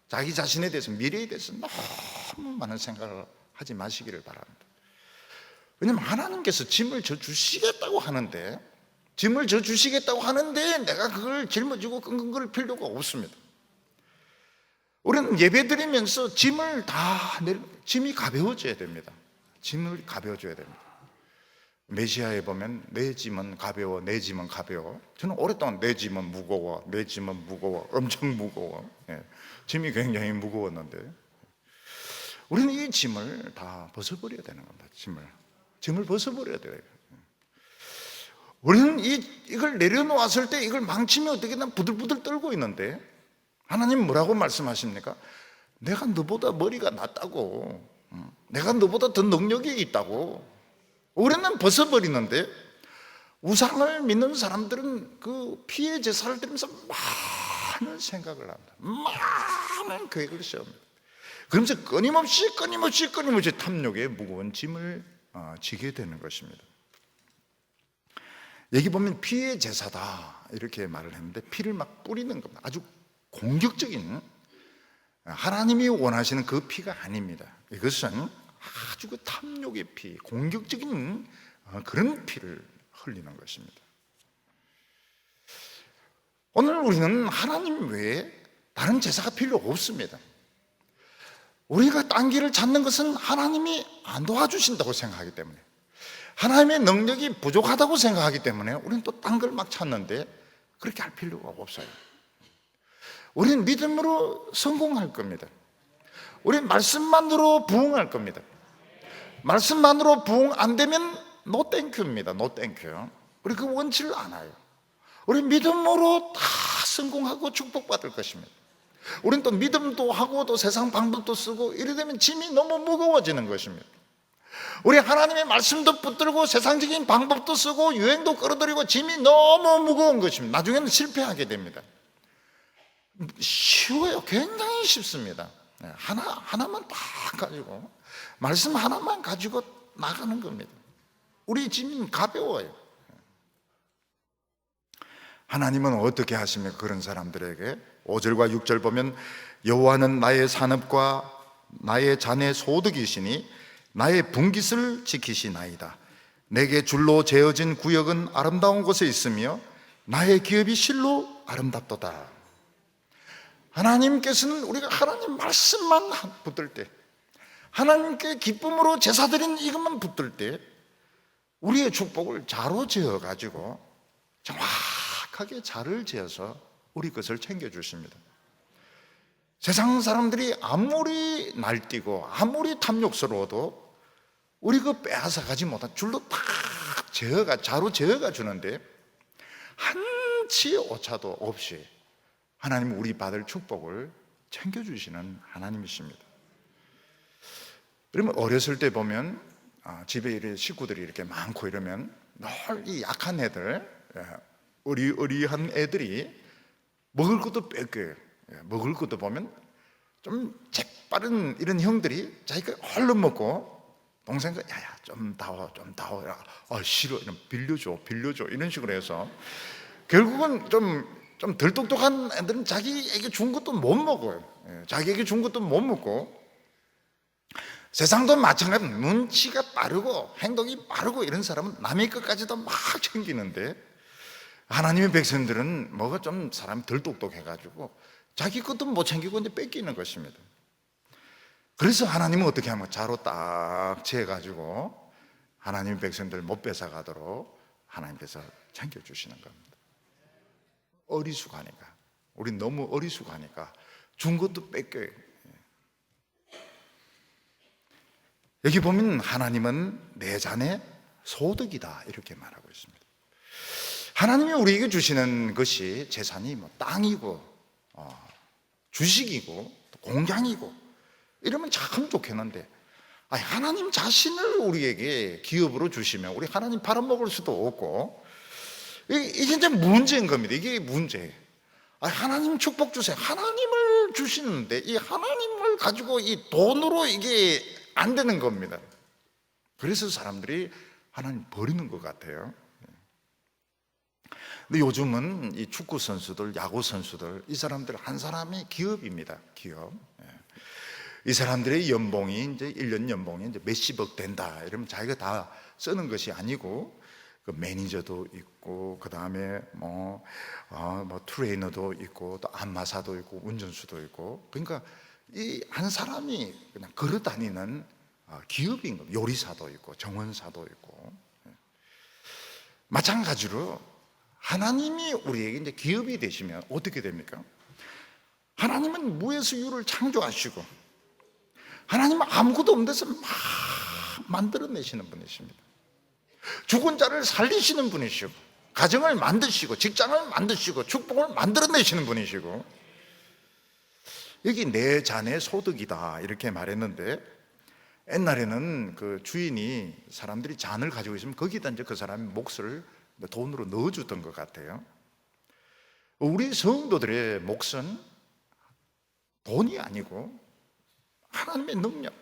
자기 자신에 대해서, 미래에 대해서 너무 많은 생각을 하지 마시기를 바랍니다. 왜냐하면 하나님께서 짐을 져주시겠다고 하는데 내가 그걸 짊어지고 끙끙거릴 필요가 없습니다. 우리는 예배 드리면서 짐이 가벼워져야 됩니다. 짐을 가벼워져야 됩니다. 메시아에 보면 내 짐은 가벼워, 내 짐은 가벼워. 저는 오랫동안 내 짐은 무거워, 엄청 무거워. 짐이 굉장히 무거웠는데 우리는 이 짐을 다 벗어버려야 되는 겁니다. 짐을 벗어버려야 돼요. 우리는 이걸 내려놓았을 때 이걸 망치면 어떻게 난 부들부들 떨고 있는데 하나님 뭐라고 말씀하십니까? 내가 너보다 머리가 낫다고, 내가 너보다 더 능력이 있다고. 우리는 벗어버리는데, 우상을 믿는 사람들은 그 피의 제사를 드리면서 많은 생각을 합니다. 많은 계획을 세웁니다. 그러면서 끊임없이 탐욕의 무거운 짐을 지게 되는 것입니다. 여기 보면 피의 제사다 이렇게 말을 했는데, 피를 막 뿌리는 겁니다. 아주 공격적인, 하나님이 원하시는 그 피가 아닙니다. 이것은 아주 그 탐욕의 피, 공격적인 그런 피를 흘리는 것입니다. 오늘 우리는 하나님 외에 다른 제사가 필요 없습니다. 우리가 딴 길을 찾는 것은 하나님이 안 도와주신다고 생각하기 때문에, 하나님의 능력이 부족하다고 생각하기 때문에 우리는 또 딴 걸 막 찾는데, 그렇게 할 필요가 없어요. 우리는 믿음으로 성공할 겁니다. 우리는 말씀만으로 부흥할 겁니다. 말씀만으로 부흥 안 되면 노 땡큐입니다. 노 땡큐. 우리 그 원치를 않아요. 우리 믿음으로 다 성공하고 축복받을 것입니다. 우리는 또 믿음도 하고 또 세상 방법도 쓰고 이래 되면 짐이 너무 무거워지는 것입니다. 우리 하나님의 말씀도 붙들고 세상적인 방법도 쓰고 유행도 끌어들이고 짐이 너무 무거운 것입니다. 나중에는 실패하게 됩니다. 쉬워요. 굉장히 쉽습니다. 하나만 딱 가지고, 말씀 하나만 가지고 나가는 겁니다. 우리 짐은 가벼워요. 하나님은 어떻게 하십니까? 그런 사람들에게 5절과 6절 보면, 여호와는 나의 산업과 나의 잔의 소득이시니 나의 분깃을 지키시나이다. 내게 줄로 재어진 구역은 아름다운 곳에 있으며 나의 기업이 실로 아름답도다. 하나님께서는 우리가 하나님 말씀만 붙들 때, 하나님께 기쁨으로 제사드린 이것만 붙들 때 우리의 축복을 자로 지어가지고 정확하게 자를 지어서 우리 것을 챙겨주십니다. 세상 사람들이 아무리 날뛰고 아무리 탐욕스러워도 우리 그 빼앗아 가지 못한 줄로 딱 자로 지어가 주는데, 한치의 오차도 없이 하나님은 우리 받을 축복을 챙겨주시는 하나님이십니다. 그러면 어렸을 때 보면 집에 식구들이 이렇게 많고 이러면 늘 이 약한 애들, 어리한 애들이 먹을 것도 뺏겨요. 먹을 것도 보면 좀 재빠른 이런 형들이 자기가 얼른 먹고 동생과 야야 좀 다오 싫어, 이런 빌려줘 이런 식으로 해서 결국은 좀 덜 똑똑한 애들은 자기에게 준 것도 못 먹어요. 자기에게 준 것도 못 먹고, 세상도 마찬가지로 눈치가 빠르고 행동이 빠르고 이런 사람은 남의 것까지도 막 챙기는데, 하나님의 백성들은 뭐가 좀 사람이 덜 똑똑해가지고 자기 것도 못 챙기고 이제 뺏기는 것입니다. 그래서 하나님은 어떻게 하면 자로 딱 재가지고 하나님의 백성들 못 뺏어가도록 하나님께서 챙겨주시는 겁니다. 어리숙하니까, 우리 너무 어리숙하니까 준 것도 뺏겨요. 여기 보면 하나님은 내 잔의 소득이다 이렇게 말하고 있습니다. 하나님이 우리에게 주시는 것이 재산이 땅이고 주식이고 공장이고 이러면 참 좋겠는데, 하나님 자신을 우리에게 기업으로 주시면 우리 하나님 팔아먹을 수도 없고, 이게 이제 문제인 겁니다. 이게 문제예요. 하나님 축복 주세요. 하나님을 주시는데 이 하나님을 가지고 이 돈으로 이게 안 되는 겁니다. 그래서 사람들이 하나님 버리는 것 같아요. 근데 요즘은 이 축구 선수들, 야구 선수들, 이 사람들 한 사람이 기업입니다. 기업. 이 사람들의 연봉이 이제 1년 연봉이 이제 몇십억 된다 이러면 자기가 다 쓰는 것이 아니고, 그 매니저도 있고, 그 다음에 뭐 트레이너도 있고, 또 안마사도 있고, 운전수도 있고, 그러니까 이 한 사람이 그냥 걸어 다니는 기업인 겁니다. 요리사도 있고, 정원사도 있고. 마찬가지로 하나님이 우리에게 이제 기업이 되시면 어떻게 됩니까? 하나님은 무에서 유를 창조하시고, 하나님은 아무것도 없는 데서 막 만들어내시는 분이십니다. 죽은 자를 살리시는 분이시고, 가정을 만드시고, 직장을 만드시고, 축복을 만들어내시는 분이시고, 여기 내 자네 소득이다 이렇게 말했는데, 옛날에는 그 주인이 사람들이 잔을 가지고 있으면 거기다 이제 그 사람의 몫을 돈으로 넣어주던 것 같아요. 우리 성도들의 몫은 돈이 아니고 하나님의 능력,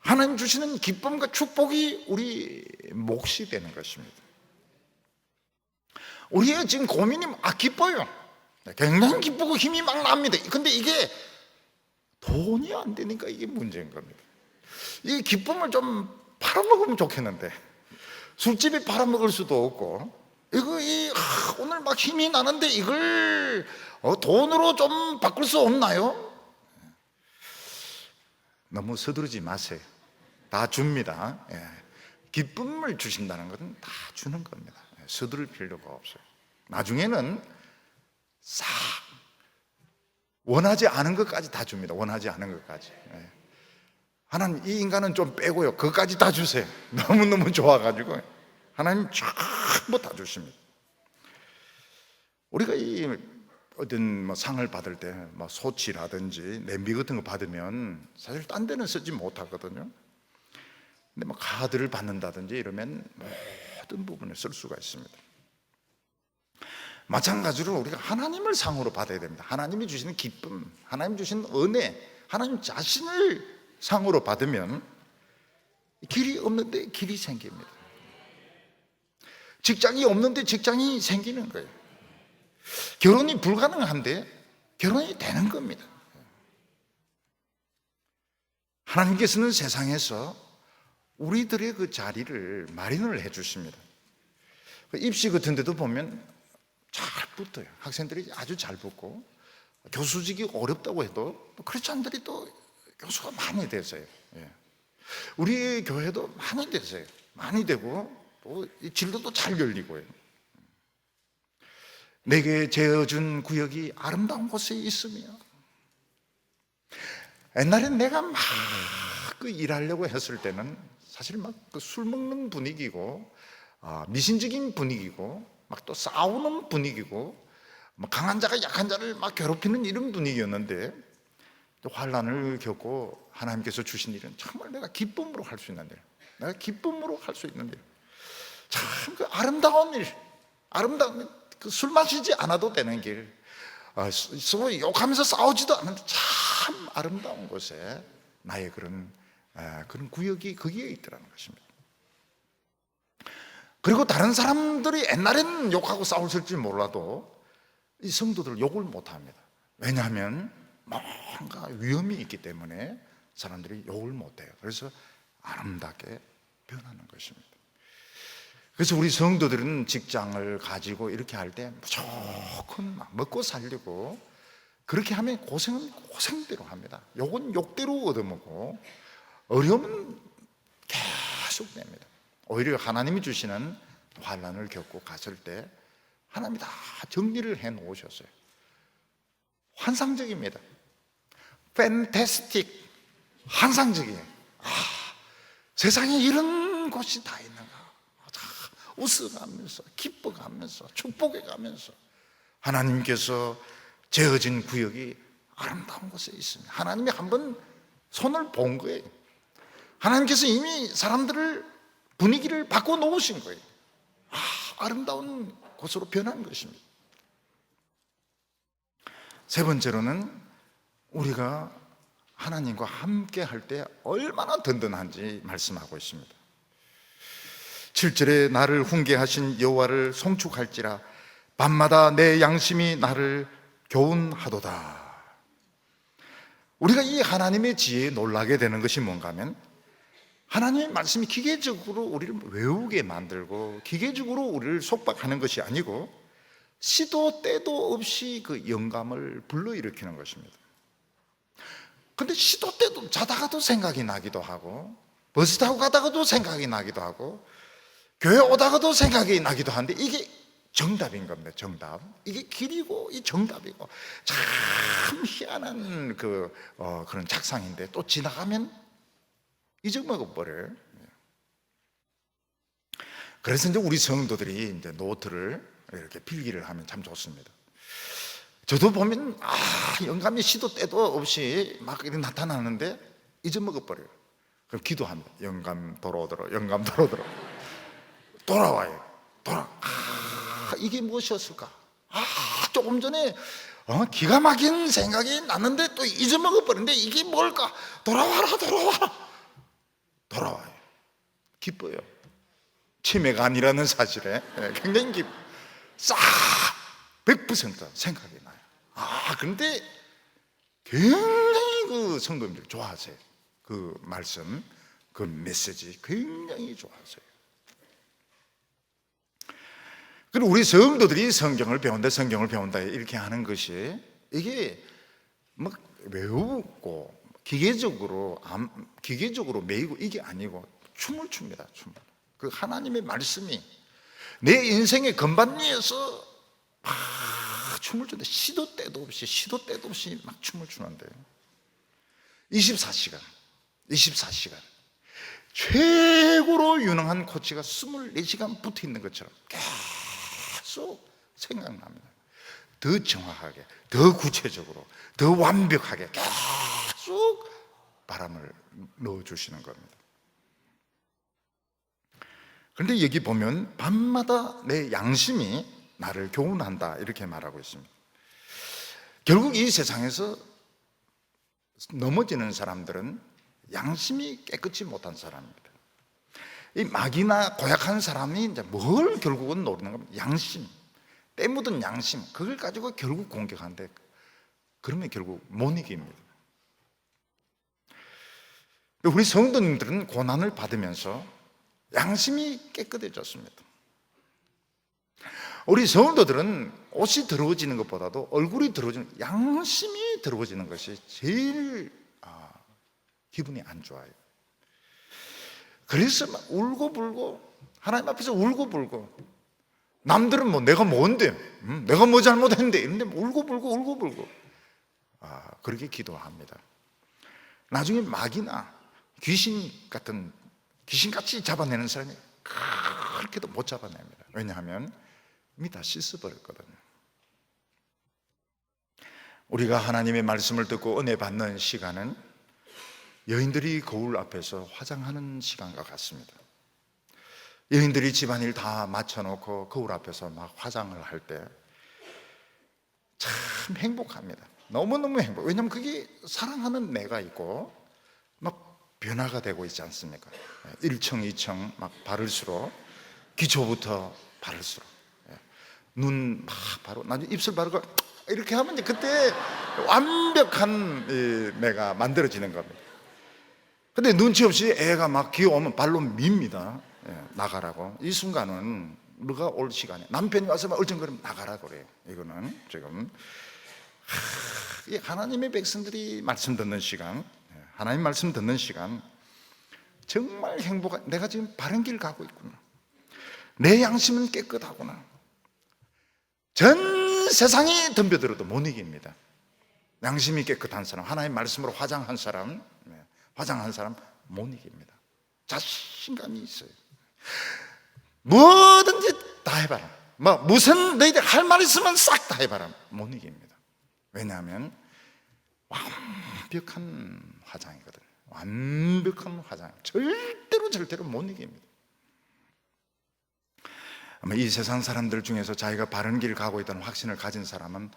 하나님 주시는 기쁨과 축복이 우리 몫이 되는 것입니다. 우리의 지금 고민이 기뻐요. 굉장히 기쁘고 힘이 막 납니다. 근데 이게 돈이 안 되니까 이게 문제인 겁니다. 이 기쁨을 좀 팔아먹으면 좋겠는데 술집에 팔아먹을 수도 없고, 오늘 막 힘이 나는데 이걸 돈으로 좀 바꿀 수 없나요? 너무 서두르지 마세요. 다 줍니다. 예. 기쁨을 주신다는 것은 다 주는 겁니다. 서두를 필요가 없어요. 나중에는 싹 원하지 않은 것까지 다 줍니다. 원하지 않은 것까지. 예. 하나님, 이 인간은 좀 빼고요, 그것까지 다 주세요. 너무너무 좋아가지고 하나님 전부 다 주십니다. 우리가 이 어떤 뭐 상을 받을 때 뭐 소치라든지 냄비 같은 거 받으면 사실 딴 데는 쓰지 못하거든요. 근데 뭐 카드를 받는다든지 이러면 모든 부분에 쓸 수가 있습니다. 마찬가지로 우리가 하나님을 상으로 받아야 됩니다. 하나님이 주시는 기쁨, 하나님 주시는 은혜, 하나님 자신을 상으로 받으면 길이 없는데 길이 생깁니다. 직장이 없는데 직장이 생기는 거예요. 결혼이 불가능한데 결혼이 되는 겁니다. 하나님께서는 세상에서 우리들의 그 자리를 마련을 해 주십니다. 입시 같은 데도 보면 잘 붙어요. 학생들이 아주 잘 붙고, 교수직이 어렵다고 해도 크리스찬들이 또 교수가 많이 되세요. 우리 교회도 많이 되세요. 많이 되고 또 진로도 잘 열리고요. 내게 재어준 구역이 아름다운 곳에 있으며, 옛날엔 내가 막 그 일하려고 했을 때는 사실 막 그 술 먹는 분위기고, 미신적인 분위기고, 막 또 싸우는 분위기고, 막 강한 자가 약한 자를 막 괴롭히는 이런 분위기였는데, 또 환난을 겪고 하나님께서 주신 일은 정말 내가 기쁨으로 할 수 있는 일, 내가 기쁨으로 할 수 있는 일, 참 그 아름다운 일, 아름다운 그 술 마시지 않아도 되는 길, 서로 욕하면서 싸우지도 않는데 참 아름다운 곳에 나의 그런 구역이 거기에 있더라는 것입니다. 그리고 다른 사람들이 옛날에는 욕하고 싸웠을지 몰라도 이 성도들 욕을 못합니다. 왜냐하면 뭔가 위험이 있기 때문에 사람들이 욕을 못해요. 그래서 아름답게 변하는 것입니다. 그래서 우리 성도들은 직장을 가지고 이렇게 할 때 무조건 먹고 살려고 그렇게 하면 고생은 고생대로 합니다. 욕은 욕대로 얻어먹고 어려움은 계속 냅니다. 오히려 하나님이 주시는 환난을 겪고 갔을 때 하나님이 다 정리를 해 놓으셨어요. 환상적입니다. 팬테스틱, 환상적이에요. 세상에 이런 곳이 다 있는가. 웃어가면서 기뻐가면서 축복해가면서 하나님께서 재어진 구역이 아름다운 곳에 있습니다. 하나님이 한번 손을 본 거예요. 하나님께서 이미 사람들을 분위기를 바꿔 놓으신 거예요. 아름다운 곳으로 변한 것입니다. 세 번째로는 우리가 하나님과 함께 할 때 얼마나 든든한지 말씀하고 있습니다. 7절에 나를 훈계하신 여호와를 송축할지라 밤마다 내 양심이 나를 교훈하도다. 우리가 이 하나님의 지혜에 놀라게 되는 것이 뭔가 하면, 하나님의 말씀이 기계적으로 우리를 외우게 만들고 기계적으로 우리를 속박하는 것이 아니고 시도 때도 없이 그 영감을 불러일으키는 것입니다. 근데 시도 때도 자다가도 생각이 나기도 하고, 버스 타고 가다가도 생각이 나기도 하고, 교회 오다가도 생각이 나기도 하는데 이게 정답인 겁니다. 정답. 이게 길이고 이 정답이고 참 희한한 그런 작상인데 또 지나가면 잊어먹어 버려요. 그래서 이제 우리 성도들이 이제 노트를 이렇게 필기를 하면 참 좋습니다. 저도 보면 영감이 시도 때도 없이 막 이렇게 나타나는데 잊어먹어버려요. 그럼 기도합니다. 영감 돌아오도록, 영감 돌아오도록. 돌아와요. 이게 무엇이었을까? 조금 전에 기가 막힌 생각이 났는데 또 잊어먹어버렸는데 이게 뭘까? 돌아와라, 돌아와요. 기뻐요. 치매가 아니라는 사실에 굉장히 싹 100% 생각이 나요. 그런데 굉장히 그 성도님들 좋아하세요. 그 말씀, 그 메시지 굉장히 좋아하세요. 그리고 우리 성도들이 성경을 배운다 이렇게 하는 것이 이게 막 외우고 기계적으로 매이고 이게 아니고 춤을 춥니다. 춤을. 그 하나님의 말씀이 내 인생의 건반위에서 춤을 추는데 시도 때도 없이 막 춤을 추는데요. 24시간 최고로 유능한 코치가 24시간 붙어 있는 것처럼 계속 생각납니다. 더 정확하게, 더 구체적으로, 더 완벽하게 계속 바람을 넣어주시는 겁니다. 그런데 여기 보면 밤마다 내 양심이 나를 교훈한다 이렇게 말하고 있습니다. 결국 이 세상에서 넘어지는 사람들은 양심이 깨끗이 못한 사람입니다. 이 마귀나 고약한 사람이 이제 뭘 결국은 노리는 겁니다. 양심, 때 묻은 양심, 그걸 가지고 결국 공격하는데 그러면 결국 못 이깁니다. 우리 성도님들은 고난을 받으면서 양심이 깨끗해졌습니다. 우리 성도들은 옷이 더러워지는 것보다도 얼굴이 더러워지는, 양심이 더러워지는 것이 제일 기분이 안 좋아요. 그래서 막 울고불고, 하나님 앞에서 울고불고, 남들은 뭐 내가 뭔데, 내가 뭐 잘못했는데 이런데 울고불고 그렇게 기도합니다. 나중에 마귀나 귀신같이 잡아내는 사람이 그렇게도 못 잡아냅니다. 왜냐하면 이미 다 씻어버렸거든요. 우리가 하나님의 말씀을 듣고 은혜 받는 시간은 여인들이 거울 앞에서 화장하는 시간과 같습니다. 여인들이 집안일 다 맞춰놓고 거울 앞에서 막 화장을 할 때 참 행복합니다. 너무너무 행복. 왜냐하면 그게 사랑하는 내가 있고 막 변화가 되고 있지 않습니까? 1층, 2층 막 바를수록, 기초부터 바를수록, 눈 막 바르고, 나중에 입술 바르고 이렇게 하면 이제 그때 완벽한 내가 만들어지는 겁니다. 근데 눈치 없이 애가 막 귀여우면 발로 밉니다. 나가라고. 이 순간은 너가 올 시간에 남편이 와서 막 얼쩡거리면 나가라고 그래요. 이거는 지금 하나님의 백성들이 말씀 듣는 시간, 하나님 말씀 듣는 시간 정말 행복한, 내가 지금 바른 길 가고 있구나, 내 양심은 깨끗하구나. 전 세상이 덤벼들어도 못 이깁니다. 양심이 깨끗한 사람, 하나님 말씀으로 화장한 사람 못 이깁니다. 자신감이 있어요. 뭐든지 다 해봐라, 무슨 너희들 할 말 있으면 싹 다 해봐라. 못 이깁니다. 왜냐하면 완벽한 화장이거든요. 완벽한 화장, 절대로 못 이깁니다. 아마 이 세상 사람들 중에서 자기가 바른 길을 가고 있다는 확신을 가진 사람은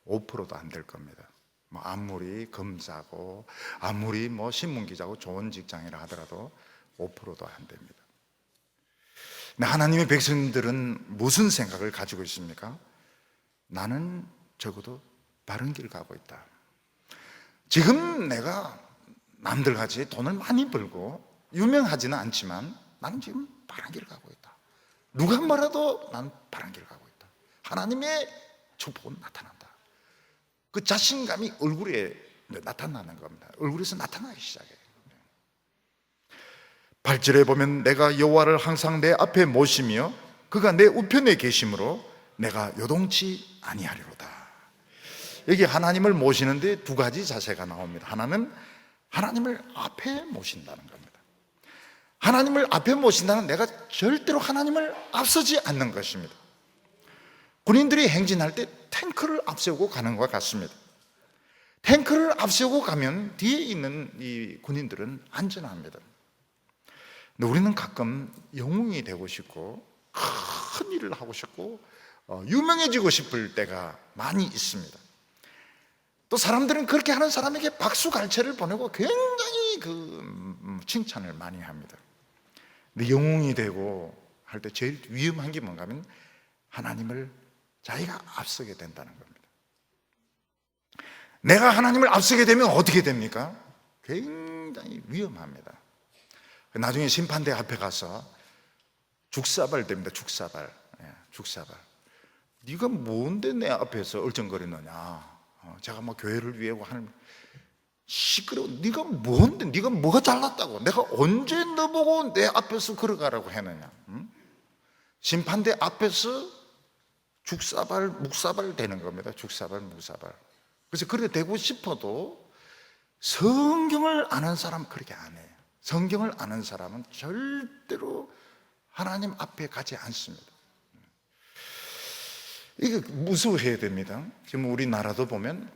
5%도 안 될 겁니다. 아무리 검사고 아무리 신문기자고 좋은 직장이라 하더라도 5%도 안 됩니다. 하나님의 백성들은 무슨 생각을 가지고 있습니까? 나는 적어도 바른 길 가고 있다. 지금 내가 남들같이 돈을 많이 벌고 유명하지는 않지만 나는 지금 바른 길 가고 있다. 누가 뭐라도 난 바른 길 가고 있다. 하나님의 축복은 나타난다. 그 자신감이 얼굴에 나타나는 겁니다. 얼굴에서 나타나기 시작해요. 8절에 보면 내가 여호와를 항상 내 앞에 모시며 그가 내 우편에 계심으로 내가 요동치 아니하리로다. 여기 하나님을 모시는데 두 가지 자세가 나옵니다. 하나는 하나님을 앞에 모신다는 겁니다. 하나님을 앞에 모신다는 내가 절대로 하나님을 앞서지 않는 것입니다. 군인들이 행진할 때 탱크를 앞세우고 가는 것 같습니다. 탱크를 앞세우고 가면 뒤에 있는 이 군인들은 안전합니다. 근데 우리는 가끔 영웅이 되고 싶고 큰 일을 하고 싶고 유명해지고 싶을 때가 많이 있습니다. 또 사람들은 그렇게 하는 사람에게 박수갈채를 보내고 굉장히 칭찬을 많이 합니다. 근데 영웅이 되고 할 때 제일 위험한 게 뭔가 하면 하나님을 자기가 앞서게 된다는 겁니다. 내가 하나님을 앞서게 되면 어떻게 됩니까? 굉장히 위험합니다. 나중에 심판대 앞에 가서 죽사발 됩니다. 죽사발. 죽사발. 네가 뭔데 내 앞에서 얼쩡거리느냐? 제가 뭐 교회를 위해 하는 시끄러워. 네가 뭔데? 네가 뭐가 잘났다고? 내가 언제 너보고 내 앞에서 걸어가라고 했느냐? 응? 심판대 앞에서 죽사발, 묵사발 되는 겁니다. 죽사발, 묵사발. 그래서 그렇게 되고 싶어도 성경을 아는 사람은 그렇게 안 해요. 성경을 아는 사람은 절대로 하나님 앞에 가지 않습니다. 이게 무서워해야 됩니다. 지금 우리나라도 보면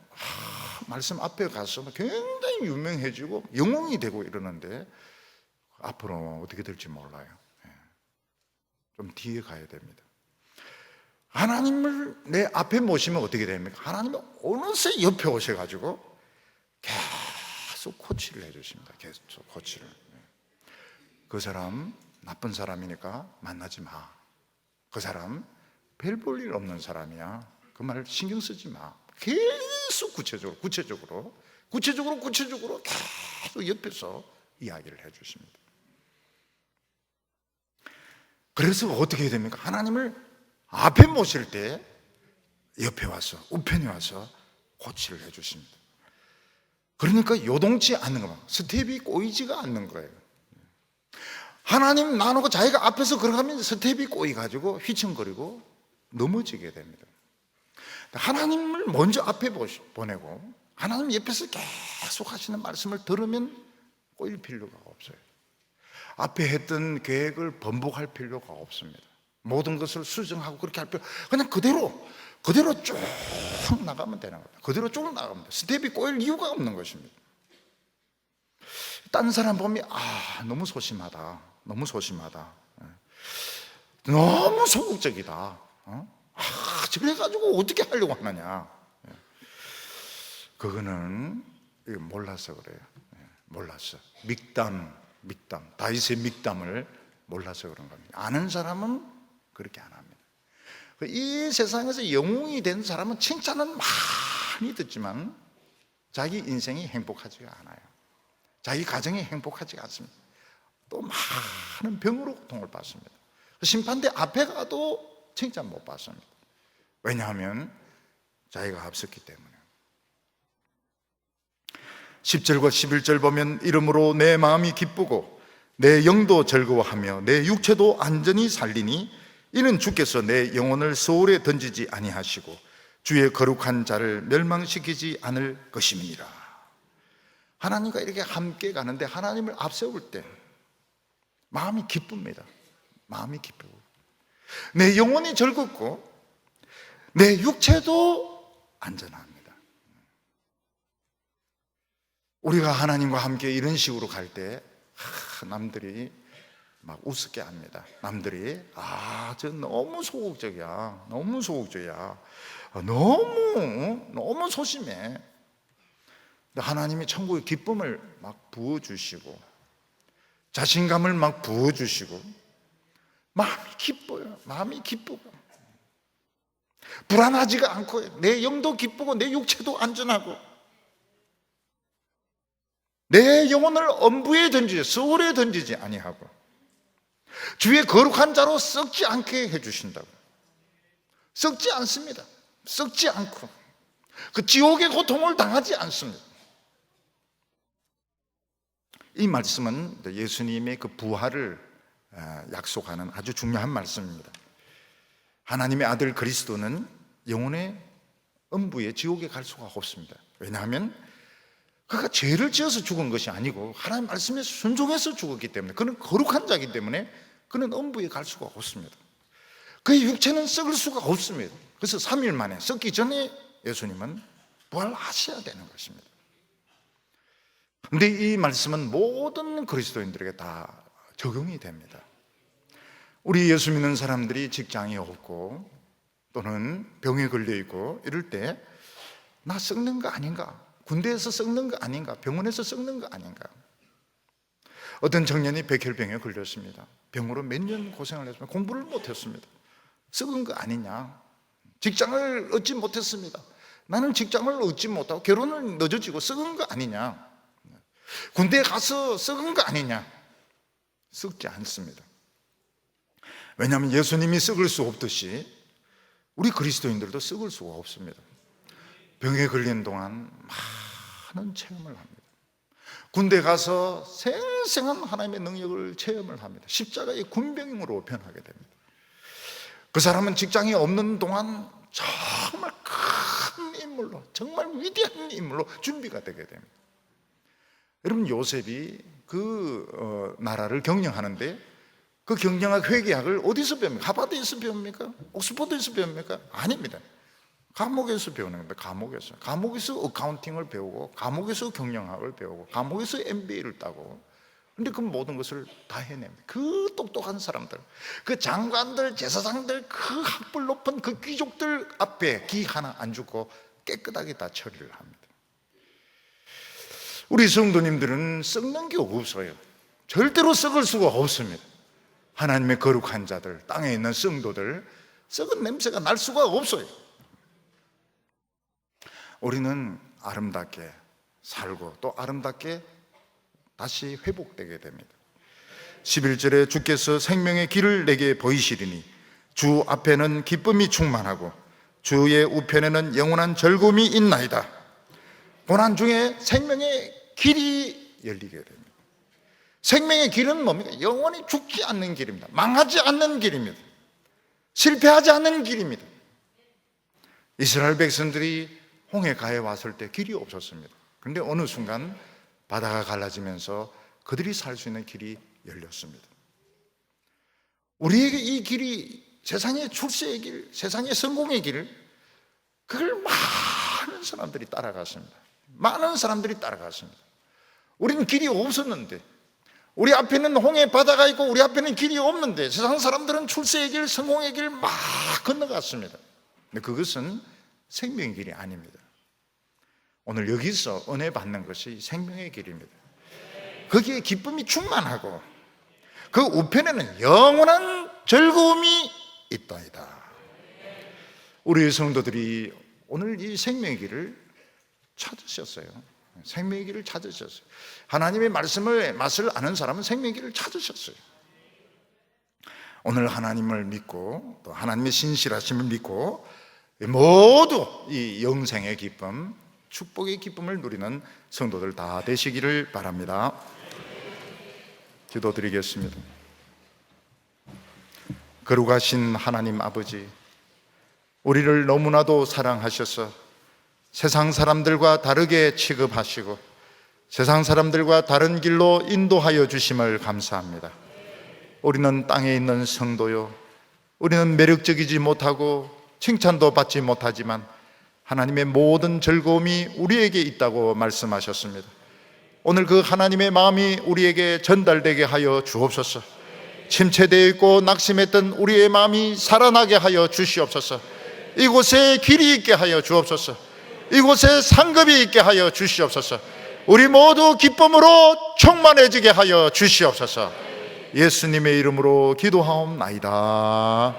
말씀 앞에 가서 굉장히 유명해지고 영웅이 되고 이러는데 앞으로 어떻게 될지 몰라요. 좀 뒤에 가야 됩니다. 하나님을 내 앞에 모시면 어떻게 됩니까? 하나님은 어느새 옆에 오셔가지고 계속 코치를 해주십니다. 계속 코치를. 그 사람 나쁜 사람이니까 만나지 마. 그 사람 별 볼 일 없는 사람이야. 그 말 신경 쓰지 마. 계속 구체적으로 계속 옆에서 이야기를 해주십니다. 그래서 어떻게 됩니까? 하나님을 앞에 모실 때 옆에 와서 우편에 와서 코치를 해주십니다. 그러니까 요동치 않는 거예요. 스텝이 꼬이지가 않는 거예요. 하나님 나누고 자기가 앞에서 걸어가면 스텝이 꼬이가지고 휘청거리고 넘어지게 됩니다. 하나님을 먼저 앞에 보내고 하나님 옆에서 계속 하시는 말씀을 들으면 꼬일 필요가 없어요. 앞에 했던 계획을 번복할 필요가 없습니다. 모든 것을 수정하고 그렇게 할 필요, 그냥 그대로 쭉 나가면 되는 겁니다. 그대로 쭉 나가면 돼요. 스텝이 꼬일 이유가 없는 것입니다. 딴 사람 보면 너무 소심하다, 너무 소극적이다. 그래가지고 어떻게 하려고 하느냐? 그거는 몰라서 그래요. 몰랐어. 믹담, 다윗의 믹담을 몰라서 그런 겁니다. 아는 사람은 그렇게 안 합니다. 이 세상에서 영웅이 된 사람은 칭찬은 많이 듣지만 자기 인생이 행복하지가 않아요. 자기 가정이 행복하지가 않습니다. 또 많은 병으로 고통을 받습니다. 심판대 앞에 가도 칭찬 못 받습니다. 왜냐하면 자기가 앞섰기 때문에. 10절과 11절 보면 이러므로 내 마음이 기쁘고 내 영도 즐거워하며 내 육체도 안전히 살리니 이는 주께서 내 영혼을 소홀에 던지지 아니하시고 주의 거룩한 자를 멸망시키지 않을 것임이니라. 하나님과 이렇게 함께 가는데 하나님을 앞세울 때 마음이 기쁩니다. 마음이 기쁘고 내 영혼이 즐겁고 내 육체도 안전합니다. 우리가 하나님과 함께 이런 식으로 갈 때 남들이 막 우습게 합니다. 남들이 저 너무 소극적이야, 너무 소심해. 근데 하나님이 천국의 기쁨을 막 부어주시고 자신감을 막 부어주시고 마음이 기뻐요. 마음이 기쁘고 불안하지가 않고 내 영도 기쁘고 내 육체도 안전하고 내 영혼을 엄부에 던지지 소홀에 던지지 아니하고 주의 거룩한 자로 썩지 않게 해주신다고. 썩지 않습니다. 썩지 않고 그 지옥의 고통을 당하지 않습니다. 이 말씀은 예수님의 그 부활을 약속하는 아주 중요한 말씀입니다. 하나님의 아들 그리스도는 영혼의 음부에 지옥에 갈 수가 없습니다. 왜냐하면 그가 죄를 지어서 죽은 것이 아니고 하나님 말씀에 순종해서 죽었기 때문에 그는 거룩한 자이기 때문에 그는 음부에 갈 수가 없습니다. 그의 육체는 썩을 수가 없습니다. 그래서 3일 만에 썩기 전에 예수님은 부활하셔야 되는 것입니다. 그런데 이 말씀은 모든 그리스도인들에게 다 적용이 됩니다. 우리 예수 믿는 사람들이 직장이 없고 또는 병에 걸려 있고 이럴 때 나 썩는 거 아닌가? 군대에서 썩는 거 아닌가? 병원에서 썩는 거 아닌가? 어떤 청년이 백혈병에 걸렸습니다. 병으로 몇 년 고생을 했습니다. 공부를 못했습니다. 썩은 거 아니냐? 직장을 얻지 못했습니다. 나는 직장을 얻지 못하고 결혼을 늦어지고 썩은 거 아니냐? 군대에 가서 썩은 거 아니냐? 썩지 않습니다. 왜냐하면 예수님이 썩을 수 없듯이 우리 그리스도인들도 썩을 수가 없습니다. 병에 걸린 동안 많은 체험을 합니다. 군대 가서 생생한 하나님의 능력을 체험을 합니다. 십자가의 군병으로 변하게 됩니다. 그 사람은 직장이 없는 동안 정말 큰 인물로, 정말 위대한 인물로 준비가 되게 됩니다. 여러분, 요셉이 그 나라를 경영하는데 그 경영학 회계학을 어디서 배웁니까? 하버드에서 배웁니까? 옥스퍼드에서 배웁니까? 아닙니다. 감옥에서 배우는 겁니다. 감옥에서 어카운팅을 배우고, 감옥에서 경영학을 배우고, 감옥에서 MBA를 따고, 근데 그 모든 것을 다 해냅니다. 그 똑똑한 사람들, 그 장관들, 제사장들, 그 학벌 높은 그 귀족들 앞에 기 하나 안 주고 깨끗하게 다 처리를 합니다. 우리 성도님들은 썩는 게 없어요. 절대로 썩을 수가 없습니다. 하나님의 거룩한 자들, 땅에 있는 성도들, 썩은 냄새가 날 수가 없어요. 우리는 아름답게 살고 또 아름답게 다시 회복되게 됩니다. 11절에 주께서 생명의 길을 내게 보이시리니 주 앞에는 기쁨이 충만하고 주의 우편에는 영원한 즐거움이 있나이다. 고난 중에 생명의 길이 열리게 됩니다. 생명의 길은 뭡니까? 영원히 죽지 않는 길입니다. 망하지 않는 길입니다. 실패하지 않는 길입니다. 이스라엘 백성들이 홍해가에 왔을 때 길이 없었습니다. 그런데 어느 순간 바다가 갈라지면서 그들이 살 수 있는 길이 열렸습니다. 우리에게 이 길이 세상의 출세의 길, 세상의 성공의 길, 그걸 많은 사람들이 따라갔습니다. 많은 사람들이 따라갔습니다. 우리는 길이 없었는데, 우리 앞에는 홍해 바다가 있고 우리 앞에는 길이 없는데 세상 사람들은 출세의 길, 성공의 길 막 건너갔습니다. 근데 그것은 생명의 길이 아닙니다. 오늘 여기서 은혜 받는 것이 생명의 길입니다. 거기에 기쁨이 충만하고 그 우편에는 영원한 즐거움이 있다이다. 우리 성도들이 오늘 이 생명의 길을 찾으셨어요. 생명의 길을 찾으셨어요. 하나님의 말씀을 맛을 아는 사람은 생명의 길을 찾으셨어요. 오늘 하나님을 믿고 또 하나님의 신실하심을 믿고 모두 이 영생의 기쁨, 축복의 기쁨을 누리는 성도들 다 되시기를 바랍니다. 기도드리겠습니다. 거룩하신 하나님 아버지, 우리를 너무나도 사랑하셔서 세상 사람들과 다르게 취급하시고 세상 사람들과 다른 길로 인도하여 주심을 감사합니다. 우리는 땅에 있는 성도요, 우리는 매력적이지 못하고 칭찬도 받지 못하지만 하나님의 모든 즐거움이 우리에게 있다고 말씀하셨습니다. 오늘 그 하나님의 마음이 우리에게 전달되게 하여 주옵소서. 침체되어 있고 낙심했던 우리의 마음이 살아나게 하여 주시옵소서. 이곳에 길이 있게 하여 주옵소서. 이곳에 상급이 있게 하여 주시옵소서. 우리 모두 기쁨으로 충만해지게 하여 주시옵소서. 예수님의 이름으로 기도하옵나이다.